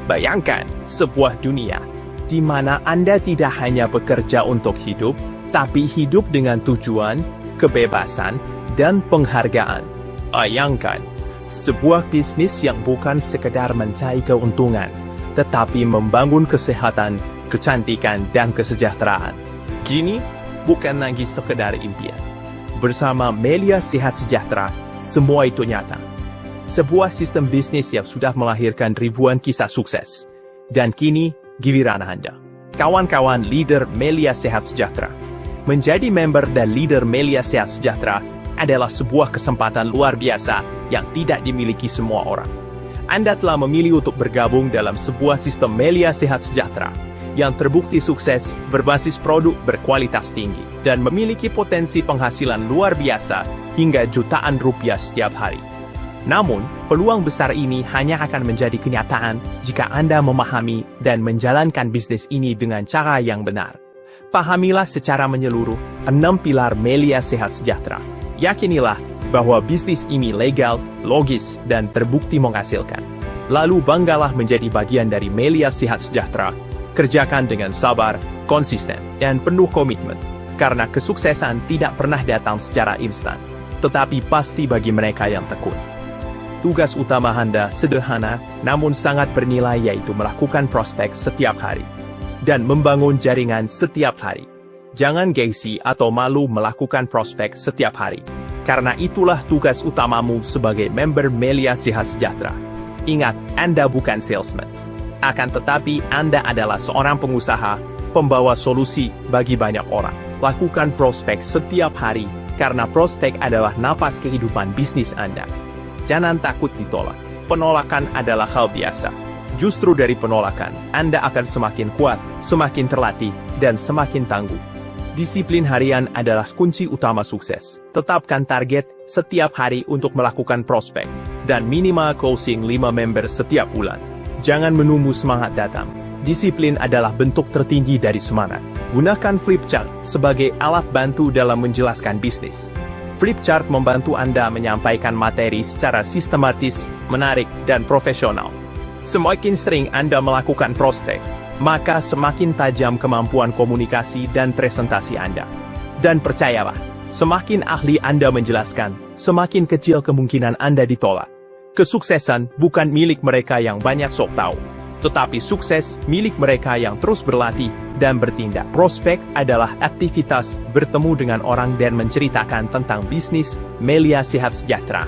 Bayangkan sebuah dunia di mana Anda tidak hanya bekerja untuk hidup, tapi hidup dengan tujuan, kebebasan, dan penghargaan. Bayangkan sebuah bisnis yang bukan sekedar mencari keuntungan, tetapi membangun kesehatan, kecantikan, dan kesejahteraan. Kini, bukan lagi sekedar impian. Bersama Melia Sehat Sejahtera, semua itu nyata. Sebuah sistem bisnis yang sudah melahirkan ribuan kisah sukses. Dan kini, giliran Anda. Kawan-kawan leader Melia Sehat Sejahtera. Menjadi member dan leader Melia Sehat Sejahtera adalah sebuah kesempatan luar biasa yang tidak dimiliki semua orang. Anda telah memilih untuk bergabung dalam sebuah sistem Melia Sehat Sejahtera yang terbukti sukses, berbasis produk berkualitas tinggi, dan memiliki potensi penghasilan luar biasa hingga jutaan rupiah setiap hari. Namun, peluang besar ini hanya akan menjadi kenyataan jika Anda memahami dan menjalankan bisnis ini dengan cara yang benar. Pahamilah secara menyeluruh 6 pilar Melia Sehat Sejahtera. Yakinilah bahwa bisnis ini legal, logis, dan terbukti menghasilkan. Lalu banggalah menjadi bagian dari Melia Sehat Sejahtera. Kerjakan dengan sabar, konsisten, dan penuh komitmen. Karena kesuksesan tidak pernah datang secara instan, tetapi pasti bagi mereka yang tekun. Tugas utama Anda sederhana, namun sangat bernilai, yaitu melakukan prospek setiap hari. Dan membangun jaringan setiap hari. Jangan gengsi atau malu melakukan prospek setiap hari. Karena itulah tugas utamamu sebagai member Melia Sehat Sejahtera. Ingat, Anda bukan salesman. Akan tetapi Anda adalah seorang pengusaha, pembawa solusi bagi banyak orang. Lakukan prospek setiap hari, karena prospek adalah napas kehidupan bisnis Anda. Jangan takut ditolak. Penolakan adalah hal biasa. Justru dari penolakan, Anda akan semakin kuat, semakin terlatih, dan semakin tangguh. Disiplin harian adalah kunci utama sukses. Tetapkan target setiap hari untuk melakukan prospek, dan minimal closing 5 member setiap bulan. Jangan menunggu semangat datang. Disiplin adalah bentuk tertinggi dari semangat. Gunakan flipchart sebagai alat bantu dalam menjelaskan bisnis. Flipchart membantu Anda menyampaikan materi secara sistematis, menarik, dan profesional. Semakin sering Anda melakukan prospek, maka semakin tajam kemampuan komunikasi dan presentasi Anda. Dan percayalah, semakin ahli Anda menjelaskan, semakin kecil kemungkinan Anda ditolak. Kesuksesan bukan milik mereka yang banyak sok tahu, tetapi sukses milik mereka yang terus berlatih dan bertindak. Prospek adalah aktivitas bertemu dengan orang dan menceritakan tentang bisnis Melia Sehat Sejahtera,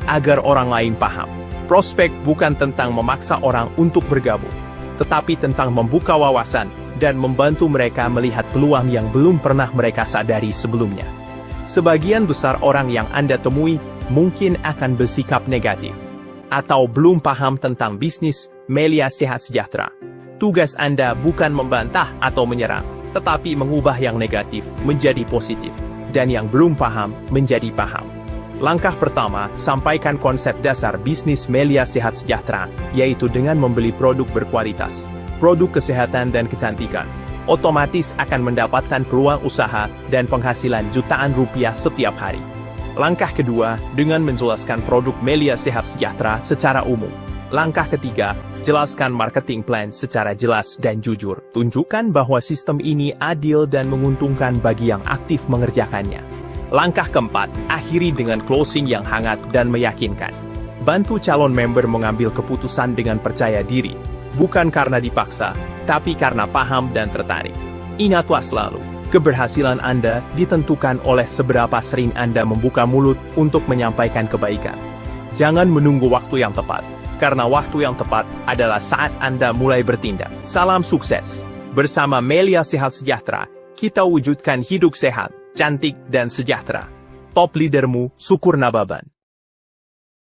agar orang lain paham. Prospek bukan tentang memaksa orang untuk bergabung, tetapi tentang membuka wawasan dan membantu mereka melihat peluang yang belum pernah mereka sadari sebelumnya. Sebagian besar orang yang Anda temui mungkin akan bersikap negatif, atau belum paham tentang bisnis Melia Sehat Sejahtera. Tugas Anda bukan membantah atau menyerang, tetapi mengubah yang negatif menjadi positif, dan yang belum paham menjadi paham. Langkah pertama, sampaikan konsep dasar bisnis Melia Sehat Sejahtera, yaitu dengan membeli produk berkualitas, produk kesehatan dan kecantikan. Otomatis akan mendapatkan peluang usaha dan penghasilan jutaan rupiah setiap hari. Langkah kedua, dengan menjelaskan produk Melia Sehat Sejahtera secara umum. Langkah ketiga, jelaskan marketing plan secara jelas dan jujur. Tunjukkan bahwa sistem ini adil dan menguntungkan bagi yang aktif mengerjakannya. Langkah keempat, akhiri dengan closing yang hangat dan meyakinkan. Bantu calon member mengambil keputusan dengan percaya diri, bukan karena dipaksa, tapi karena paham dan tertarik. Ingatlah selalu, keberhasilan Anda ditentukan oleh seberapa sering Anda membuka mulut untuk menyampaikan kebaikan. Jangan menunggu waktu yang tepat, karena waktu yang tepat adalah saat Anda mulai bertindak. Salam sukses. Bersama Melia Sehat Sejahtera, kita wujudkan hidup sehat, cantik, dan sejahtera. Top leadermu, Syukur Nababan.